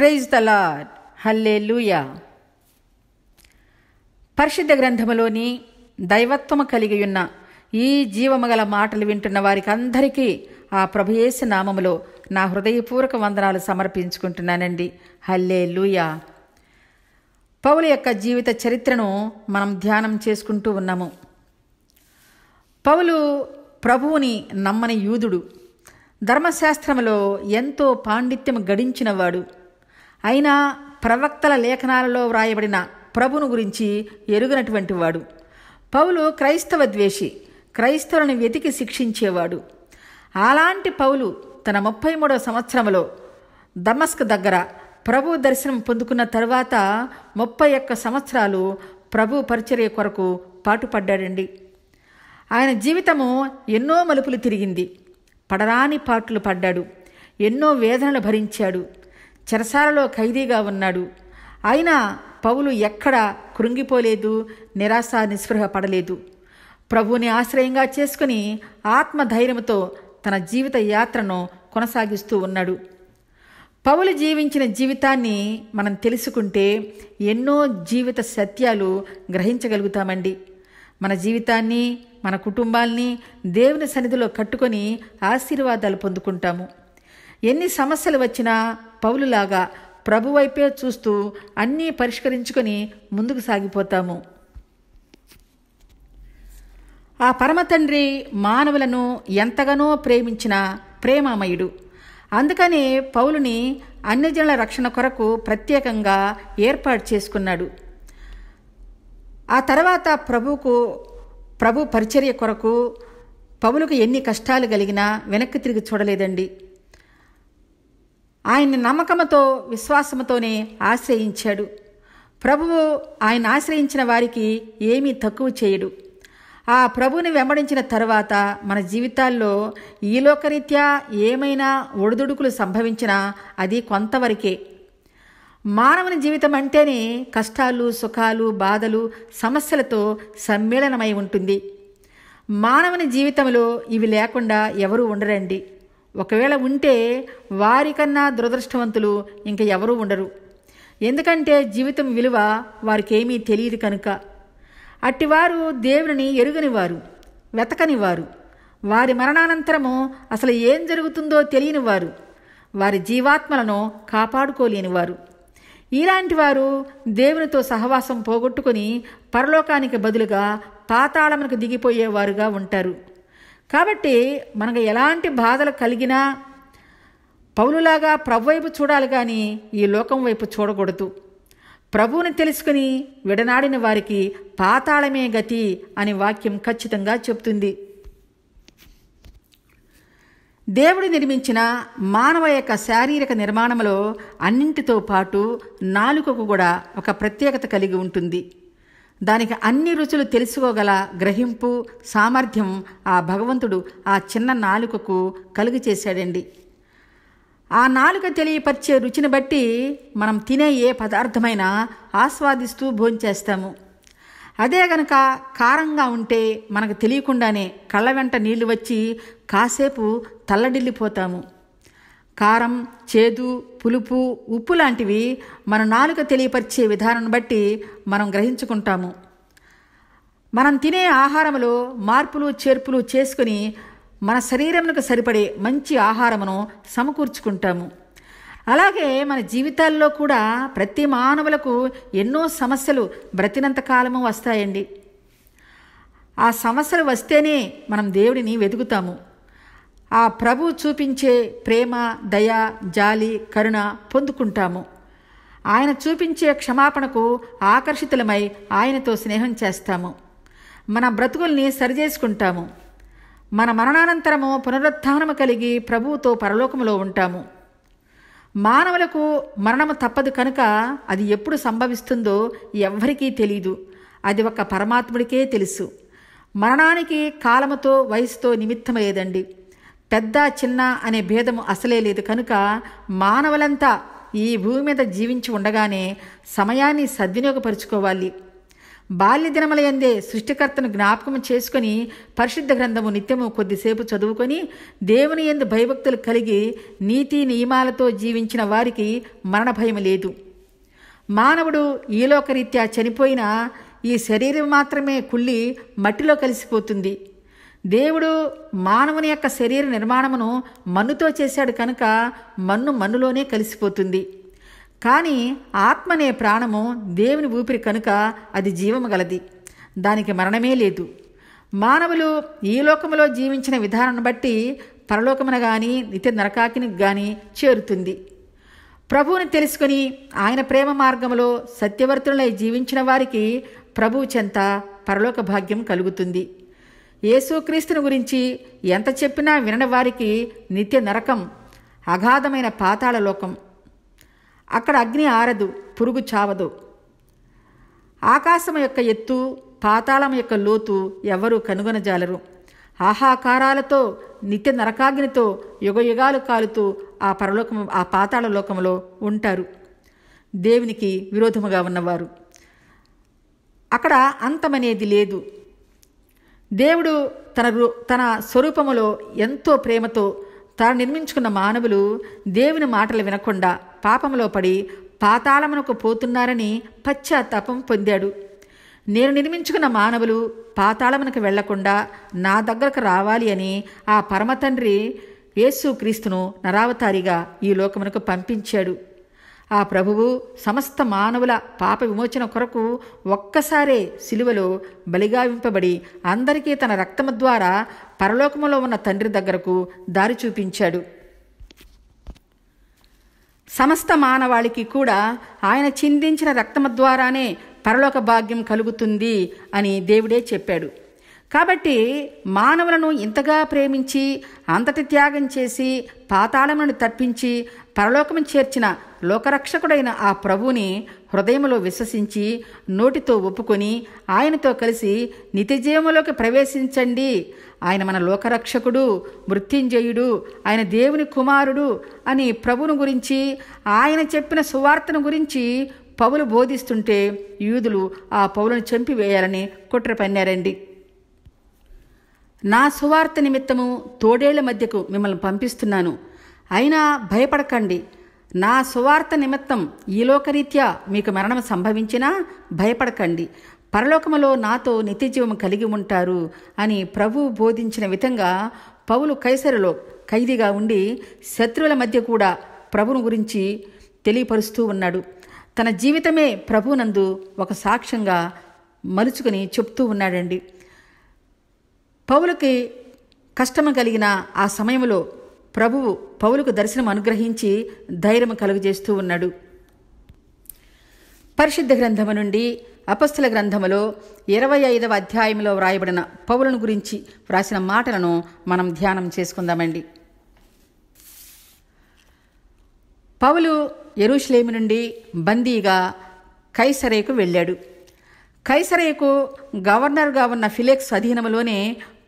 Praise the lord. హల్లెలూయా. పరిశుద్ధ గ్రంథములోని దైవత్వము కలిగి ఉన్న ఈ జీవమగల మాటలు వింటున్న వారికి అందరికీ ఆ ప్రభు యేసు నామములో నా హృదయపూర్వక వందనాలు సమర్పించుకుంటున్నానండి. హల్లెలూయా. పౌలు యొక్క జీవిత చరిత్రను మనం ధ్యానం చేసుకుంటూ ఉన్నాము. పౌలు ప్రభువుని నమ్మని యూదుడు, ధర్మశాస్త్రములో ఎంతో పాండిత్యం గడించినవాడు. అయినా ప్రవక్తల లేఖనాలలో వ్రాయబడిన ప్రభును గురించి ఎరుగనటువంటి వాడు. పౌలు క్రైస్తవ ద్వేషి, క్రైస్తవులను వెతికి శిక్షించేవాడు. అలాంటి పౌలు తన 33వ సంవత్సరంలో దమస్క్ దగ్గర ప్రభు దర్శనం పొందుకున్న తరువాత 31 సంవత్సరాలు ప్రభు పరిచర్య కొరకు పాటుపడ్డాడండి. ఆయన జీవితము ఎన్నో మలుపులు తిరిగింది. పడరాని పాటలు పడ్డాడు. ఎన్నో వేదనలు భరించాడు. చెరసాలలో ఖైదీగా ఉన్నాడు. అయినా పౌలు ఎక్కడా కృంగిపోలేదు, నిరాశ నిస్పృహ పడలేదు. ప్రభువుని ఆశ్రయంగా చేసుకుని ఆత్మధైర్యంతో తన జీవిత యాత్రను కొనసాగిస్తూ ఉన్నాడు. పౌలు జీవించిన జీవితాన్ని మనం తెలుసుకుంటే ఎన్నో జీవిత సత్యాలు గ్రహించగలుగుతామండి. మన జీవితాన్ని, మన కుటుంబాల్ని దేవుని సన్నిధిలో కట్టుకొని ఆశీర్వాదాలు పొందుకుంటాము. ఎన్ని సమస్యలు వచ్చినా పౌలులాగా ప్రభు వైపే చూస్తూ అన్నీ పరిష్కరించుకొని ముందుకు సాగిపోతాము. ఆ పరమతండ్రి మానవులను ఎంతగానో ప్రేమించిన ప్రేమామయుడు. అందుకనే పౌలుని అన్యజనుల రక్షణ కొరకు ప్రత్యేకంగా ఏర్పాటు చేసుకున్నాడు. ఆ తర్వాత ప్రభు పరిచర్య కొరకు పౌలుకు ఎన్ని కష్టాలు కలిగినా వెనక్కి తిరిగి చూడలేదండి. ఆయన్ని నమ్మకంతో, విశ్వాసంతోనే ఆశ్రయించాడు. ప్రభువు ఆయన ఆశ్రయించిన వారికి ఏమీ తక్కువ చేయడు. ఆ ప్రభువుని వెంబడించిన తరువాత మన జీవితాల్లో ఈ లోకరీత్యా ఏమైనా ఒడిదుడుకులు సంభవించినా అది కొంతవరకే. మానవుని జీవితం అంటేనే కష్టాలు, సుఖాలు, బాధలు, సమస్యలతో సమ్మేళనమై ఉంటుంది. మానవుని జీవితంలో ఇవి లేకుండా ఎవరూ ఉండరండి. ఒకవేళ ఉంటే వారికన్నా దురదృష్టవంతులు ఇంక ఎవరూ ఉండరు. ఎందుకంటే జీవితం విలువ వారికేమీ తెలియదు కనుక. అట్టివారు దేవుని ఎరుగనివారు, వెతకనివారు, వారి మరణానంతరము అసలు ఏం జరుగుతుందో తెలియనివారు, వారి జీవాత్మలను కాపాడుకోలేనివారు. ఇలాంటి వారు దేవునితో సహవాసం పోగొట్టుకుని పరలోకానికి బదులుగా పాతాళమునకు దిగిపోయేవారుగా ఉంటారు. కాబట్టి మనకు ఎలాంటి బాధలు కలిగినా పౌలులాగా ప్రభు వైపు చూడాలి కానీ ఈ లోకం వైపు చూడకూడదు. ప్రభువుని తెలుసుకుని విడనాడిన వారికి పాతాళమే గతి అని వాక్యం ఖచ్చితంగా చెప్తుంది. దేవుడు నిర్మించిన మానవ యొక్క శారీరక నిర్మాణంలో అన్నింటితో పాటు నాలుకకు కూడా ఒక ప్రత్యేకత కలిగి ఉంటుంది. దానికి అన్ని రుచులు తెలుసుకోగల గ్రహింపు సామర్థ్యం ఆ భగవంతుడు ఆ చిన్న నాలుకకు కలుగు చేశాడండి. ఆ నాలుక తెలియపరిచే రుచిని బట్టి మనం తినే ఏ పదార్థమైనా ఆస్వాదిస్తూ భోంచేస్తాము. అదే గనక కారంగా ఉంటే మనకు తెలియకుండానే కళ్ళ వెంట నీళ్లు వచ్చి కాసేపు తల్లడిల్లిపోతాము. కారం, చేదు, పులుపు, ఉప్పు లాంటివి మన నాలుక తెలియపరిచే విధానం బట్టి మనం గ్రహించుకుంటాము. మనం తినే ఆహారంలో మార్పులు చేర్పులు చేసుకుని మన శరీరమునకు సరిపడే మంచి ఆహారమును సమకూర్చుకుంటాము. అలాగే మన జీవితాల్లో కూడా ప్రతి మానవులకు ఎన్నో సమస్యలు బ్రతినంత కాలము వస్తాయండి. ఆ సమస్యలు వస్తేనే మనం దేవుడిని వెతుకుతాము. ఆ ప్రభు చూపించే ప్రేమ, దయ, జాలి, కరుణ పొందుకుంటాము. ఆయన చూపించే క్షమాపణకు ఆకర్షితులమై ఆయనతో స్నేహం చేస్తాము. మన బ్రతుకుల్ని సరిచేసుకుంటాము. మన మరణానంతరము పునరుత్థానము కలిగి ప్రభువుతో పరలోకములో ఉంటాము. మానవులకు మరణము తప్పదు కనుక అది ఎప్పుడు సంభవిస్తుందో ఎవ్వరికీ తెలీదు. అది ఒక పరమాత్ముడికే తెలుసు. మరణానికి కాలముతో, వయసుతో నిమిత్తం లేదండి. పెద్ద చిన్న అనే భేదము అసలే లేదు కనుక మానవులంతా ఈ భూమి మీద జీవించి ఉండగానే సమయాన్ని సద్వినియోగపరుచుకోవాలి. బాల్య దినములయందే సృష్టికర్తను జ్ఞాపకం చేసుకొని పరిశుద్ధ గ్రంథము నిత్యము కొద్దిసేపు చదువుకొని దేవుని యందు భయభక్తులు కలిగి నీతి నియమాలతో జీవించిన వారికి మరణ భయం లేదు. మానవుడు ఈలోకరీత్యా చనిపోయినా ఈ శరీరం మాత్రమే కుళ్ళి మట్టిలో కలిసిపోతుంది. దేవుడు మానవుని యొక్క శరీర నిర్మాణమును మన్నుతో చేశాడు కనుక మన్ను మన్నులోనే కలిసిపోతుంది. కానీ ఆత్మ అనే ప్రాణము దేవుని ఊపిరి కనుక అది జీవము గలది, దానికి మరణమే లేదు. మానవులు ఈ లోకములో జీవించిన విధానాన్ని బట్టి పరలోకమున గాని నిత్య నరకాకిని గాని చేరుతుంది. ప్రభువుని తెలుసుకుని ఆయన ప్రేమ మార్గములో సత్యవర్తులై జీవించిన వారికి ప్రభువు చెంత పరలోక భాగ్యం కలుగుతుంది. యేసుక్రీస్తుని గురించి ఎంత చెప్పినా వినని వారికి నిత్య నరకం, అగాధమైన పాతాళ లోకం. అక్కడ అగ్ని ఆరదు, పురుగు చావదు. ఆకాశం యొక్క ఎత్తు, పాతాళం యొక్క లోతు ఎవరూ కనుగొనజాలరు. ఆహాకారాలతో నిత్య నరకాగ్నితో యుగయుగాలు కాలుతూ ఆ పాతాళ లోకములో ఉంటారు దేవునికి విరోధముగా ఉన్నవారు. అక్కడ అంతమనేది లేదు. దేవుడు తన స్వరూపములో ఎంతో ప్రేమతో తాను నిర్మించుకున్న మానవులు దేవుని మాటలు వినకుండా పాపములో పడి పాతాళమునకు పోతున్నారని పశ్చాత్తాపం పొందాడు. నేను నిర్మించుకున్న మానవులు పాతాళమునకు వెళ్లకుండా నా దగ్గరకు రావాలి అని ఆ పరమతండ్రి యేసుక్రీస్తును నరావతారిగా ఈ లోకమునకు పంపించాడు. ఆ ప్రభువు సమస్త మానవుల పాప విమోచన కొరకు ఒక్కసారే సిలువలో బలిగావింపబడి అందరికీ తన రక్తము ద్వారా పరలోకములో ఉన్న తండ్రి దగ్గరకు దారి చూపించాడు. సమస్త మానవాళికి కూడా ఆయన చిందించిన రక్తము ద్వారానే పరలోక భాగ్యం కలుగుతుంది అని దేవుడే చెప్పాడు. కాబట్టి మానవులను ఇంతగా ప్రేమించి అంతటి త్యాగం చేసి పాతాళమును తప్పించి పరలోకము చేర్చిన లోకరక్షకుడైన ఆ ప్రభువుని హృదయములో విశ్వసించి నోటితో ఒప్పుకొని ఆయనతో కలిసి నిత్యజీవములోకి ప్రవేశించండి, ఆయన మన లోకరక్షకుడు, మృత్యుంజయుడు, ఆయన దేవుని కుమారుడు అని ప్రభువును గురించి ఆయన చెప్పిన సువార్తను గురించి పౌలు బోధిస్తుంటే యూదులు ఆ పౌలును చంపివేయాలని కుట్ర పన్నారండి. నా సువార్త నిమిత్తము తోడేళ్ల మధ్యకు మిమ్మల్ని పంపిస్తున్నాను, అయినా భయపడకండి. నా సువార్త నిమిత్తం ఈ లోకరీత్యా మీకు మరణం సంభవించినా భయపడకండి, పరలోకములో నాతో నిత్యజీవము కలిగి ఉంటారు అని ప్రభువు బోధించిన విధంగా పౌలు కైసరులో ఖైదీగా ఉండి శత్రువుల మధ్య కూడా ప్రభువును గురించి తెలియపరుస్తూ ఉన్నాడు. తన జీవితమే ప్రభువునందు ఒక సాక్ష్యంగా మలుచుకుని చెప్తూ ఉన్నాడండి. పౌలుకి కష్టము కలిగిన ఆ సమయంలో ప్రభువు పౌలుకు దర్శనం అనుగ్రహించి ధైర్యం కలుగజేస్తూ ఉన్నాడు. పరిశుద్ధ గ్రంథము నుండి అపొస్తల గ్రంథములో 25వ అధ్యాయంలో వ్రాయబడిన పౌలును గురించి వ్రాసిన మాటలను మనం ధ్యానం చేసుకుందామండి. పౌలు యెరూషలేము నుండి బందీగా కైసరేకు వెళ్ళాడు. కైసరేకు గవర్నర్గా ఉన్న ఫిలెక్స్ అధీనంలోనే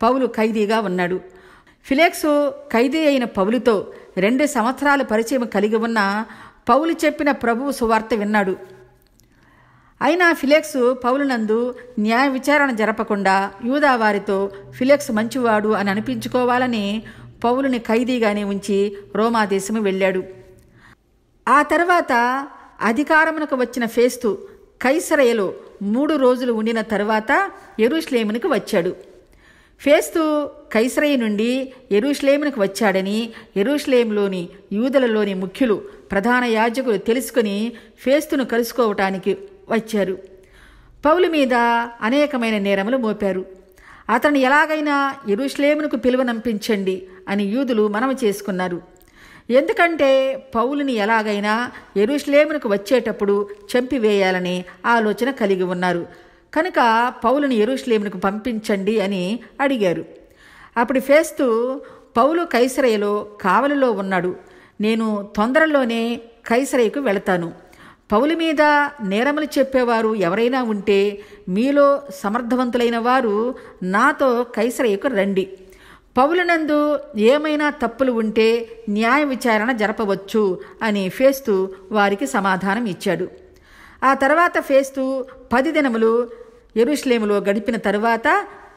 పౌలు ఖైదీగా ఉన్నాడు. ఫిలెక్సు ఖైదీ అయిన పౌలుతో 2 సంవత్సరాల పరిచయం కలిగి ఉన్న పౌలు చెప్పిన ప్రభువు సువార్త విన్నాడు. అయినా ఫిలెక్సు పౌలునందు న్యాయ విచారణ జరపకుండా యూదావారితో ఫిలెక్స్ మంచివాడు అని అనిపించుకోవాలని పౌలుని ఖైదీగానే ఉంచి రోమా దేశము వెళ్ళాడు. ఆ తర్వాత అధికారమునకు వచ్చిన ఫేస్తు కైసరయలో 3 రోజులు ఉండిన తరువాత యెరూషలేమునికి వచ్చాడు. ఫేస్తు కైసరయ నుండి యెరూషలేమునికి వచ్చాడని యెరూషలేములోని యూదులలోని ముఖ్యులు, ప్రధాన యాజకులు తెలుసుకుని ఫేస్తును కలుసుకోవటానికి వచ్చారు. పౌలు మీద అనేకమైన నేరములు మోపారు. అతన్ని ఎలాగైనా యెరూషలేమునకు పిలువనంపించండి అని యూదులు మనవి చేసుకున్నారు. ఎందుకంటే పౌలుని ఎలాగైనా యెరూషలేమునకు వచ్చేటప్పుడు చంపివేయాలని ఆలోచన కలిగి ఉన్నారు కనుక పౌలుని యెరూషలేమునకు పంపించండి అని అడిగారు. అప్పుడు ఫేస్తు, పౌలు కైసరయలో కావలిలో ఉన్నాడు, నేను తొందరలోనే కైసరయకు వెళతాను. పౌలు మీద నేరములు చెప్పేవారు ఎవరైనా ఉంటే మీలో సమర్థవంతులైన వారు నాతో కైసరయకు రండి. పౌలునందు ఏమైనా తప్పులు ఉంటే న్యాయ విచారణ జరపవచ్చు అని ఫేస్తు వారికి సమాధానం ఇచ్చాడు. ఆ తర్వాత ఫేస్తు 10 దినములు యెరూషలేములో గడిపిన తరువాత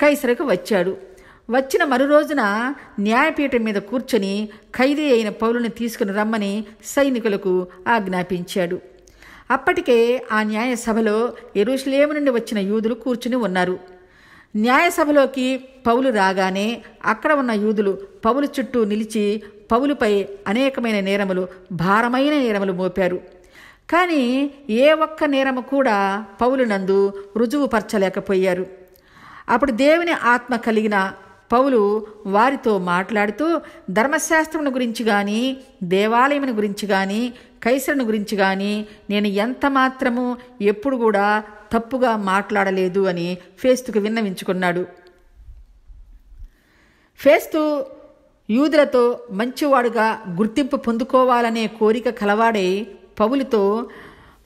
కైసరకు వచ్చాడు. వచ్చిన మరు రోజున న్యాయపీఠం మీద కూర్చొని ఖైదీ అయిన పౌలుని తీసుకుని రమ్మని సైనికులకు ఆజ్ఞాపించాడు. అప్పటికే ఆ న్యాయసభలో యెరూషలేము నుండి వచ్చిన యూదులు కూర్చుని ఉన్నారు. న్యాయసభలోకి పౌలు రాగానే అక్కడ ఉన్న యూదులు పౌలు చుట్టూ నిలిచి పౌలుపై అనేకమైన నేరములు, భారమైన నేరములు మోపారు. కానీ ఏ ఒక్క నేరము కూడా పౌలునందు రుజువుపరచలేకపోయారు. అప్పుడు దేవుని ఆత్మ కలిగిన పౌలు వారితో మాట్లాడుతూ ధర్మశాస్త్రమును గురించి కానీ, దేవాలయమును గురించి కానీ, కైసరుని గురించి కానీ నేను ఎంత మాత్రము ఎప్పుడు కూడా తప్పుగా మాట్లాడలేదు అని ఫేస్తుకు విన్నవించుకున్నాడు. ఫేస్తు యూదులతో మంచివాడుగా గుర్తింపు పొందుకోవాలనే కోరిక కలవాడై పౌలుతో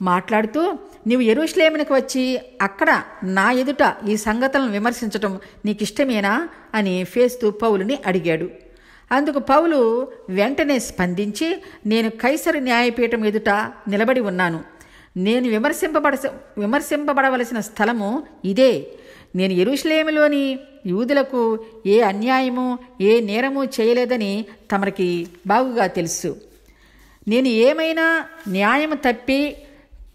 మాట్లాడుతూ, నీవు యెరూషలేమునకు వచ్చి అక్కడ నా ఎదుట ఈ సంగతులను విమర్శించటం నీకిష్టమేనా అని ఫేస్తు పౌలుని అడిగాడు. అందుకు పౌలు వెంటనే స్పందించి, నేను కైసరు న్యాయపీఠం ఎదుట నిలబడి ఉన్నాను. నేను విమర్శింపబడవలసిన స్థలము ఇదే. నేను యెరూషలేములోని యూదులకు ఏ అన్యాయము, ఏ నేరము చేయలేదని తమరికి బాగుగా తెలుసు. నేను ఏమైనా న్యాయము తప్పి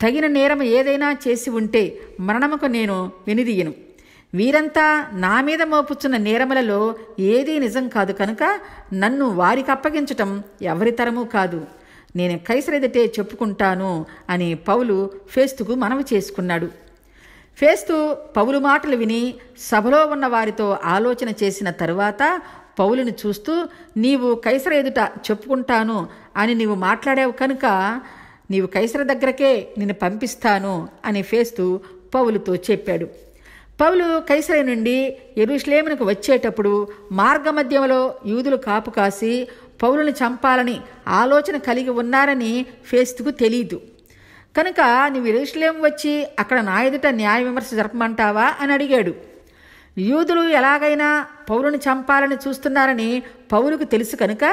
తగిన నేరము ఏదైనా చేసి ఉంటే మరణముకు నేను వెనుదీయను. వీరంతా నా మీద మోపుచున్న నేరములలో ఏదీ నిజం కాదు కనుక నన్ను వారికి అప్పగించటం ఎవరి తరమూ కాదు. నేను కైసరెదుటే చెప్పుకుంటాను అని పౌలు ఫేస్తుకు మనవి చేసుకున్నాడు. ఫేస్తు పౌలు మాటలు విని సభలో ఉన్న వారితో ఆలోచన చేసిన తరువాత పౌలుని చూస్తూ, నీవు కైసర ఎదుట చెప్పుకుంటాను అని నీవు మాట్లాడావు కనుక నీవు కైసర దగ్గరకే నిన్ను పంపిస్తాను అని ఫేస్తు పౌలుతో చెప్పాడు. పౌలు కైసర నుండి యెరూషలేమునకు వచ్చేటప్పుడు మార్గమధ్యంలో యూదులు కాపు కాసి పౌలుని చంపాలని ఆలోచన కలిగి ఉన్నారని ఫేస్తుకు తెలీదు. కనుక నీవు యెరూషలేము వచ్చి అక్కడ నా ఎదుట న్యాయ విమర్శ జరపమంటావా అని అడిగాడు. యూదులు ఎలాగైనా పౌలుని చంపాలని చూస్తున్నారని పౌలుకు తెలుసు కనుక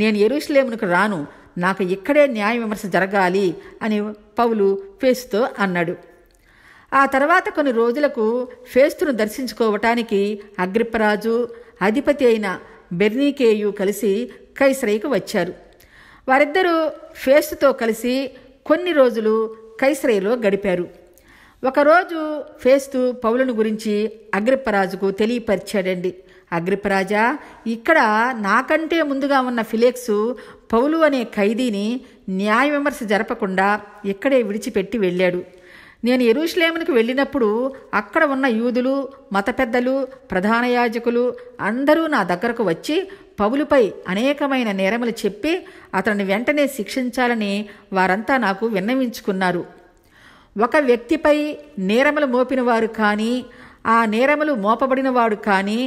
నేను యెరూషలేమునకు రాను, నాకు ఇక్కడే న్యాయ విమర్శ జరగాలి అని పౌలు ఫేస్తుతో అన్నాడు. ఆ తర్వాత కొన్ని రోజులకు ఫేస్తును దర్శించుకోవటానికి అగ్రిప్పరాజు, అధిపతి అయిన బెర్నీకేయు కలిసి కైసరయ్యకు వచ్చారు. వారిద్దరూ ఫేస్తుతో కలిసి కొన్ని రోజులు కైసరయ్యలో గడిపారు. ఒకరోజు ఫేస్తు పౌలుని గురించి అగ్రిప్పరాజుకు తెలియపరిచాడండి. అగ్రిప్పరాజా, ఇక్కడ నాకంటే ముందుగా ఉన్న ఫిలెక్సు పౌలు అనే ఖైదీని న్యాయ విమర్శ జరపకుండా ఇక్కడే విడిచిపెట్టి వెళ్ళాడు. నేను యెరూషలేమునకు వెళ్ళినప్పుడు అక్కడ ఉన్న యూదులు, మత పెద్దలు, ప్రధాన యాజకులు అందరూ నా దగ్గరకు వచ్చి పౌలుపై అనేకమైన నేరములు చెప్పి అతన్ని వెంటనే శిక్షించాలని వారంతా నాకు విన్నవించుకున్నారు. ఒక వ్యక్తిపై నేరములు మోపిన వారు కానీ, ఆ నేరములు మోపబడిన వాడు కానీ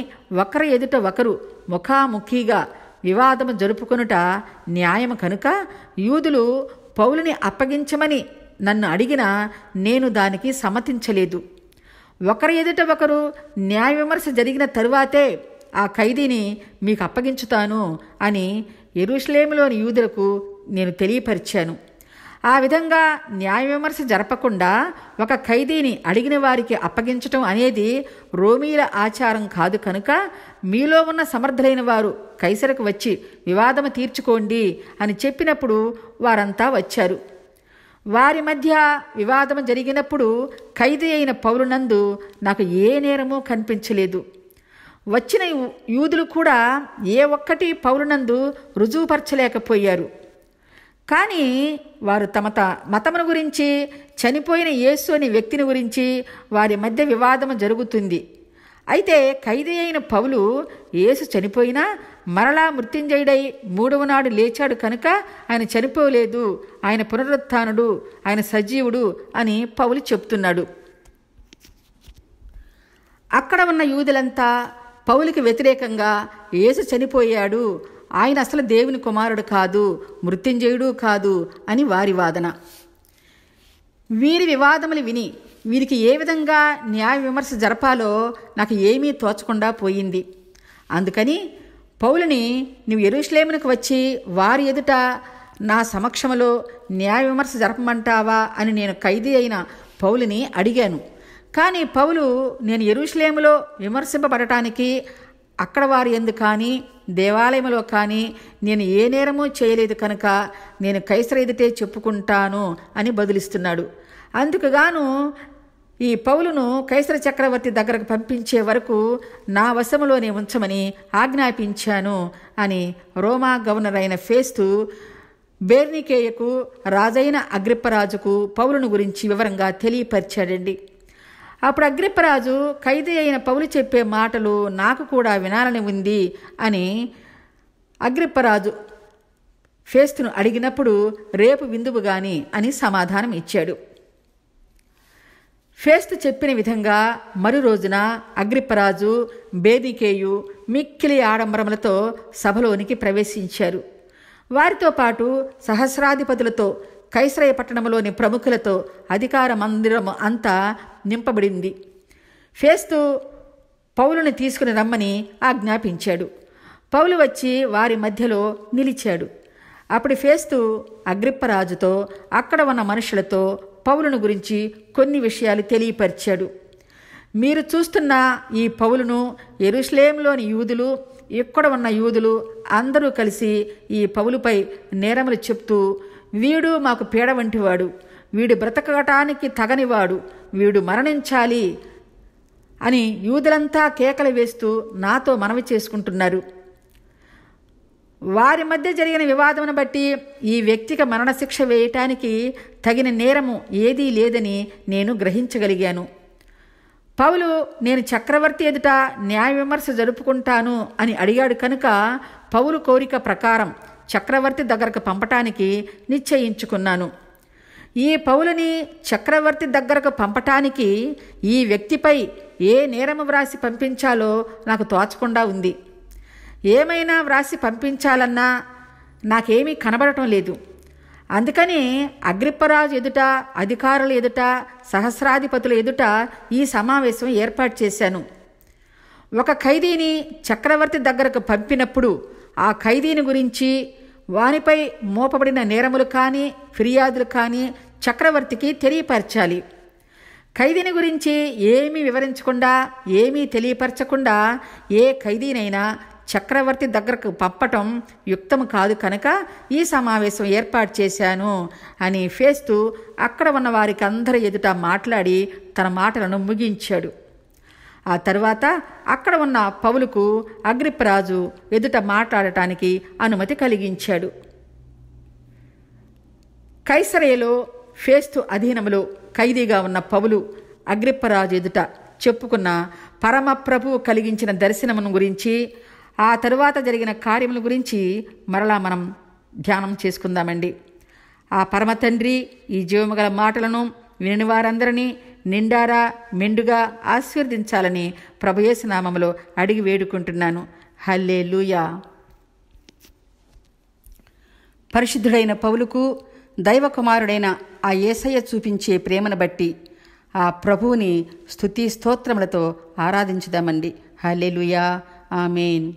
ఒకరి ఎదుట ఒకరు ముఖాముఖిగా వివాదము జరుపుకొనుట న్యాయము కనుక యూదులు పౌలుని అప్పగించమని నన్ను అడిగినా నేను దానికి సమ్మతించలేదు. ఒకరి ఎదుట ఒకరు న్యాయ విమర్శ జరిగిన తరువాతే ఆ ఖైదీని మీకు అప్పగించుతాను అని యెరూషలేములోని యూదులకు నేను తెలియపరిచాను. ఆ విధంగా న్యాయ విమర్శ జరపకుండా ఒక ఖైదీని అడిగిన వారికి అప్పగించటం అనేది రోమీల ఆచారం కాదు కనుక మీలో ఉన్న సమర్థులైన వారు కైసరకు వచ్చి వివాదము తీర్చుకోండి అని చెప్పినప్పుడు వారంతా వచ్చారు. వారి మధ్య వివాదము జరిగినప్పుడు ఖైదీ అయిన పౌలునందు నాకు ఏ నేరమూ కనిపించలేదు. వచ్చిన యూదులు కూడా ఏ ఒక్కటి పౌలునందు రుజువుపరచలేకపోయారు. కానీ వారు తమ మతమును గురించి, చనిపోయిన యేసు అనే వ్యక్తిని గురించి వారి మధ్య వివాదము జరుగుతుంది. అయితే ఖైదీ అయిన పౌలు యేసు చనిపోయినా మరలా మృత్యుంజయుడై మూడవ నాడు లేచాడు కనుక ఆయన చనిపోలేదు, ఆయన పునరుత్థానుడు, ఆయన సజీవుడు అని పౌలు చెప్తున్నాడు. అక్కడ ఉన్న యూదులంతా పౌలుకి వ్యతిరేకంగా యేసు చనిపోయాడు, ఆయన అసలు దేవుని కుమారుడు కాదు, మృత్యుంజయుడు కాదు అని వారి వాదన. వీరి వివాదములు విని వీరికి ఏ విధంగా న్యాయ విమర్శ జరపాలో నాకు ఏమీ తోచకుండా పోయింది. అందుకని పౌలుని నీవు యెరూషలేమునకు వచ్చి వారి ఎదుట నా సమక్షంలో న్యాయ విమర్శ జరపమంటావా అని నేను ఖైదీ అయిన పౌలుని అడిగాను. కానీ పౌలు నేను యెరూషలేములో విమర్శింపబడటానికి అక్కడ వారి యందు కానీ దేవాలయంలో కానీ నేను ఏ నేరమూ చేయలేదు కనుక నేను కైసరు ఎదుటే చెప్పుకుంటాను అని బదులిస్తున్నాడు. అందుకుగాను ఈ పౌలును కైసర చక్రవర్తి దగ్గరకు పంపించే వరకు నా వశములోనే ఉంచమని ఆజ్ఞాపించాను అని రోమా గవర్నర్ అయిన ఫేస్తు బెర్నీకేయకు రాజైన అగ్రిప్పరాజుకు పౌలును గురించి వివరంగా తెలియపరిచాడండి. అప్పుడు అగ్రిప్పరాజు ఖైదీ అయిన పౌలు చెప్పే మాటలు నాకు కూడా వినాలని ఉంది అని అగ్రిప్పరాజు ఫేస్తును అడిగినప్పుడు రేపు విందువు గాని అని సమాధానం ఇచ్చాడు. ఫేస్తు చెప్పిన విధంగా మరు రోజున అగ్రిప్పరాజు బెర్నీకేయు మిక్కిలి ఆడంబరములతో సభలోనికి ప్రవేశించారు. వారితో పాటు సహస్రాధిపతులతో కైసరయ పట్టణంలోని ప్రముఖులతో అధికార మందిరం అంతా నింపబడింది. ఫేస్తు పౌలుని తీసుకుని రమ్మని ఆజ్ఞాపించాడు. పౌలు వచ్చి వారి మధ్యలో నిలిచాడు. అప్పుడు ఫేస్తు అగ్రిప్పరాజుతో అక్కడ ఉన్న మనుషులతో పౌలును గురించి కొన్ని విషయాలు తెలియపరిచాడు. మీరు చూస్తున్న ఈ పౌలును యెరూషలేములోని యూదులు, ఇక్కడ ఉన్న యూదులు అందరూ కలిసి ఈ పౌలుపై నేరములు చెప్తూ, వీడు మాకు పీడ వంటివాడు, వీడు బ్రతకటానికి తగనివాడు, వీడు మరణించాలి అని యూదులంతా కేకలు వేస్తూ నాతో మనవి చేసుకుంటున్నారు. వారి మధ్య జరిగిన వివాదమును బట్టి ఈ వ్యక్తికి మరణశిక్ష వేయటానికి తగిన నేరము ఏదీ లేదని నేను గ్రహించగలిగాను. పౌలు నేను చక్రవర్తి ఎదుట న్యాయ విమర్శ జరుపుకుంటాను అని అడిగాడు కనుక పౌలు కోరిక ప్రకారం చక్రవర్తి దగ్గరకు పంపటానికి నిశ్చయించుకున్నాను. ఈ పౌలుని చక్రవర్తి దగ్గరకు పంపటానికి ఈ వ్యక్తిపై ఏ నేరము వ్రాసి పంపించాలో నాకు తోచకుండా ఉంది. ఏమైనా వ్రాసి పంపించాలన్నా నాకేమీ కనబడటం లేదు. అందుకని అగ్రిప్పరాజు ఎదుట, అధికారుల ఎదుట, సహస్రాధిపతుల ఎదుట ఈ సమావేశం ఏర్పాటు చేశాను. ఒక ఖైదీని చక్రవర్తి దగ్గరకు పంపినప్పుడు ఆ ఖైదీని గురించి, వానిపై మోపబడిన నేరములు కానీ ఫిర్యాదులు కానీ చక్రవర్తికి తెలియపరచాలి. ఖైదీని గురించి ఏమీ వివరించకుండా, ఏమీ తెలియపరచకుండా ఏ ఖైదీనైనా చక్రవర్తి దగ్గరకు పంపటం యుక్తం కాదు కనుక ఈ సమావేశం ఏర్పాటు చేశాను అని ఫేస్తు అక్కడ ఉన్న వారికి అందరి ఎదుట మాట్లాడి తన మాటలను ముగించాడు. ఆ తర్వాత అక్కడ ఉన్న పౌలుకు అగ్రిప్పరాజు ఎదుట మాట్లాడటానికి అనుమతి కలిగించాడు. కైసరయలో ఫేస్తు అధీనములో ఖైదీగా ఉన్న పౌలు అగ్రిప్పరాజు ఎదుట చెప్పుకున్న పరమప్రభువు కలిగించిన దర్శనమును గురించి, ఆ తరువాత జరిగిన కార్యముల గురించి మరలా మనం ధ్యానం చేసుకుందామండి. ఆ పరమ తండ్రి ఈ జీవము గల మాటలను విని వారందరినీ నిండారా మెండుగా ఆశీర్వదించాలని ప్రభుయేసు నామములో అడిగి వేడుకుంటున్నాను. హల్లెలూయా. పరిశుద్ధుడైన పౌలుకు దైవకుమారుడైన ఆ యేసయ్య చూపించే ప్రేమను బట్టి ఆ ప్రభువుని స్తుతి స్తోత్రములతో ఆరాధించుదామండి. హల్లెలూయా. ఆమేన్.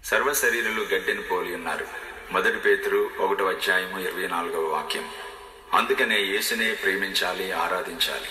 సర్వశరీరులు గడ్డెను పోలి ఉన్నారు. 1 పేతురు 1:24 అందుకనే యేసునే ప్రేమించాలి, ఆరాధించాలి.